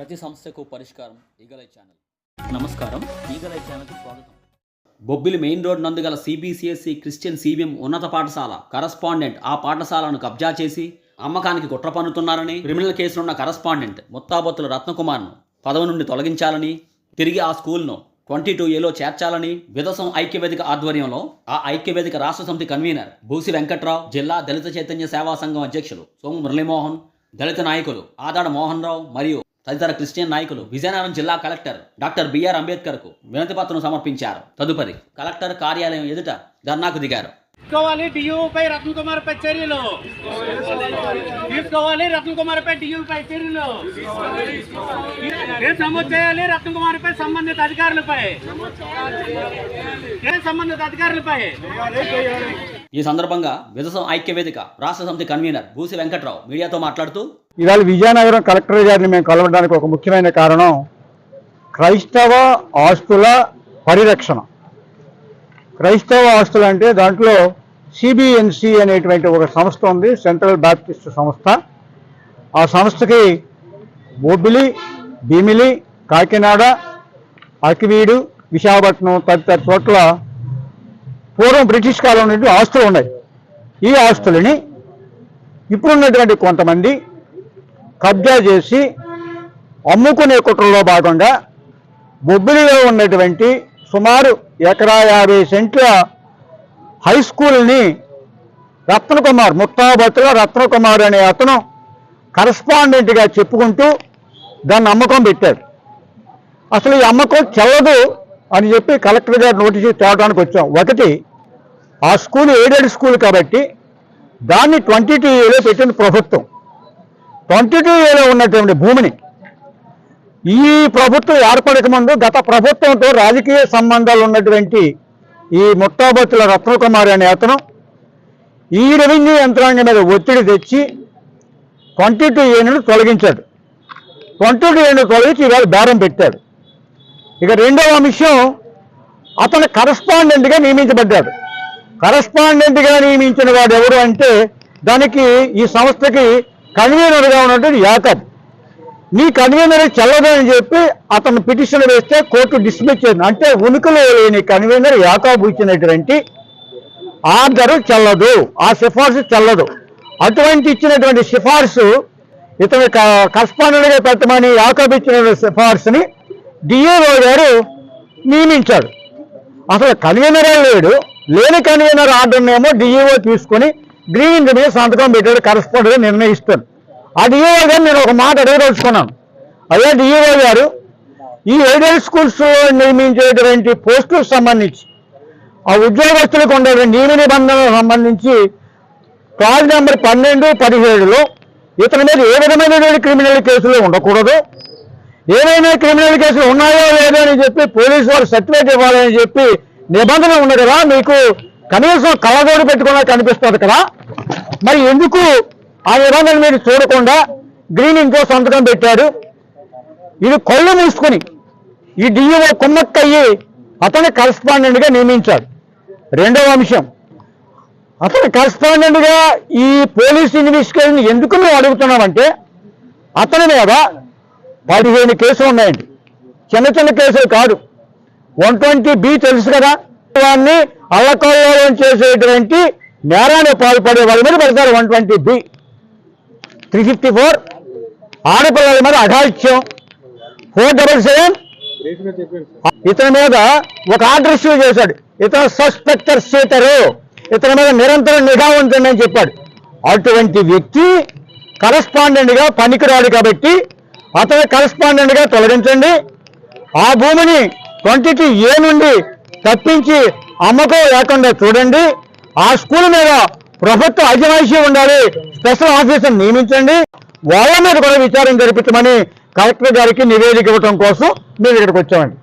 ప్రతి సమస్యకు పరిష్కారం ఈగలై ఛానల్. నమస్కారం, ఈగలై ఛానల్కి స్వాగతం. బొబ్బిలి మెయిన్ రోడ్ నందు గల సిబిసిఎస్సి క్రిస్టియన్ సిబిఎం ఉన్నత పాఠశాల కరస్పాండెంట్ ఆ పాఠశాలను కబ్జా చేసి అమ్మకానికి కుట్ర పన్నుతున్నారని, క్రిమినల్ కేసులున్న కరస్పాండెంట్ ముత్తాబొత్తుల రత్నకుమార్ను పదవి నుండి తొలగించాలని, తిరిగి ఆ స్కూల్ను 22A చేర్చాలని విదసం ఐక్యవేదిక ఆధ్వర్యంలో ఆ ఐక్యవేదిక రాష్ట్ర సమితి కన్వీనర్ బూసి వెంకట్రావు, జిల్లా దళిత చైతన్య సేవా సంఘం అధ్యక్షులు సోము మురళీమోహన్, దళిత నాయకులు ఆదాడ మోహన్ రావు మరియు తదితర క్రిస్టియన్ నాయకులు విజయనగరం జిల్లా కలెక్టర్ డాక్టర్ బిఆర్ అంబేద్కర్కు వినతిపత్రం సమర్పించారు. తదుపరి కలెక్టర్ కార్యాలయం ఎదుట ధర్నాకు దిగారు. డియూపై రత్నకుమార్ పై చర్యలు తీసుకోవాలి. రత్నకుమార్ పై డియూపై చర్యలు నమోదు చేయాలి. రత్నకుమార్ పై సంబంధిత అధికారులపై ఈ సందర్భంగా విదసం ఐక్యవేదిక రాష్ట్ర సమితి కన్వీనర్ బూసి వెంకట్రావు మీడియాతో మాట్లాడుతూ, ఇవాళ విజయనగరం కలెక్టర్ గారిని మేము కలవడానికి ఒక ముఖ్యమైన కారణం క్రైస్తవ ఆస్తుల పరిరక్షణ. క్రైస్తవ ఆస్తులు అంటే దాంట్లో సిబిఎన్సి అనేటువంటి ఒక సంస్థ ఉంది, సెంట్రల్ బాప్టిస్ట్ సంస్థ. ఆ సంస్థకి బొబ్బిలి, భీమిలి, కాకినాడ, అకివీడు, విశాఖపట్నం తదితర చోట్ల పూర్వం బ్రిటిష్ కాలం నుండి ఆస్తులు ఉన్నాయి. ఈ ఆస్తులని ఇప్పుడున్నటువంటి కొంతమంది కబ్జా చేసి అమ్ముకునే కుట్రలో భాగంగా బొబ్బిలిలో ఉన్నటువంటి సుమారు 150 సెంట్ల హై స్కూల్ని రత్నకుమార్, ముత్తాబొత్తుల రత్నకుమార్ అనే అతను కరస్పాండెంట్గా చెప్పుకుంటూ దాన్ని అమ్మకం పెట్టాడు. అసలు ఈ అమ్మకం చెల్లదు అని చెప్పి కలెక్టర్ గారు నోటీసు తేవడానికి వచ్చాం. ఒకటి, ఆ స్కూల్ ఎయిడెడ్ స్కూల్ కాబట్టి దాన్ని 22A పెట్టింది ప్రభుత్వం. 22A ఉన్నటువంటి భూమిని ఈ ప్రభుత్వం ఏర్పడక ముందు గత ప్రభుత్వంతో రాజకీయ సంబంధాలు ఉన్నటువంటి ఈ ముత్తాబొత్తుల రత్నకుమార్ అనే అతను ఈ రెవెన్యూ యంత్రాంగం మీద ఒత్తిడి తెచ్చి 22A తొలగించాడు. 22A తొలగించి ఇవాళ బేరం పెట్టాడు. ఇక రెండవ అంశం, అతను కరస్పాండెంట్గా నియమించబడ్డాడు. కరస్పాండెంట్గా నియమించిన వాడు ఎవరు అంటే దానికి ఈ సంస్థకి కన్వీనర్గా ఉన్నటువంటి యాకబ్. నీ కన్వీనర్ చెల్లదు అని చెప్పి అతను పిటిషన్ వేస్తే కోర్టు డిస్మిస్ చేసింది. అంటే ఉనికిలో లేని కన్వీనర్ యాకబ్ ఇచ్చినటువంటి ఆర్డర్ చెల్లదు, ఆ సిఫార్సు చెల్లదు. అటువంటి ఇచ్చినటువంటి సిఫార్సు ఇతను కరస్పాండెంట్గా పెట్టమని యాకబ్ ఇచ్చిన సిఫార్సుని డిఏఓ గారు నియమించాడు. అసలు కన్వీనరే లేడు, లేని కన్వీనర్ ఆర్డర్నేమో డిఏఓ తీసుకొని గ్రీవింగ్ మీద సంతకం పెట్టాడు, కరస్పాండెంట్గా నిర్ణయిస్తాడు. ఆ డిఏఓ గారు నేను ఒక మాట అడగదలుచుకున్నాను. అదే డిఏఓ గారు, ఈ ఎయిడెడ్ స్కూల్స్ నిర్మించేటువంటి పోస్టులకు సంబంధించి ఆ ఉద్యోగస్తులకు ఉండే నియమ నిబంధనలకు సంబంధించి క్లాజ్ నెంబర్ 12, 17లో ఇతని మీద ఏ విధమైనటువంటి క్రిమినల్ కేసులు ఉండకూడదు, ఏదైనా క్రిమినల్ కేసులు ఉన్నాయో లేదో అని చెప్పి పోలీసు వారు సర్టిఫికేట్ ఇవ్వాలని చెప్పి నిబంధన ఉంది కదా. మీకు కనీసం కళ్ళజోడు పెట్టుకున్నా కనిపిస్తుంది కదా, మరి ఎందుకు ఆ నిబంధన మీరు చూడకుండా గ్రీనింగ్తో సంతకం పెట్టారు? ఇది కళ్ళు మూసుకుని ఈ డిఈఓ కుమ్మక్కయ్యి అతని కరస్పాండెంట్గా నియమించాడు. రెండవ అంశం, అతని కరస్పాండెంట్గా ఈ పోలీస్ ఇన్వెస్టిగేషన్ ఎందుకు మేము అడుగుతున్నామంటే అతని మీద 15 కేసులు ఉన్నాయండి. చిన్న చిన్న కేసులు కాదు. 120B తెలుసు కదా, వాడిని అల్లకల్లోలం చేసేటువంటి నేరాన్ని పాల్పడే వాళ్ళ మీద పెడతారు 120B. 354 ఆడపిల్లల మీద అఘాయిత్యం, 477 ఇతని మీద ఒక ఆర్డర్ ఇష్యూ చేశాడు. ఇతను సస్పెక్టర్ సీటరు, ఇతని మీద నిరంతరం నిఘా ఉంటుందని చెప్పాడు. అటువంటి వ్యక్తి కరస్పాండెంట్గా పనికిరాడు కాబట్టి అతని కరస్పాండెంట్గా తొలగించండి. ఆ భూమిని 22A నుండి తప్పించి అమ్మకం లేకుండా చూడండి. ఆ స్కూల్ మీద ప్రభుత్వ అజమాయిషీ ఉండాలి, స్పెషల్ ఆఫీసర్ నియమించండి. వాళ్ళ మీద కూడా విచారణ జరిపించమని కలెక్టర్ గారికి నివేదిక ఇవ్వడం కోసం మేము ఇక్కడికి వచ్చామండి.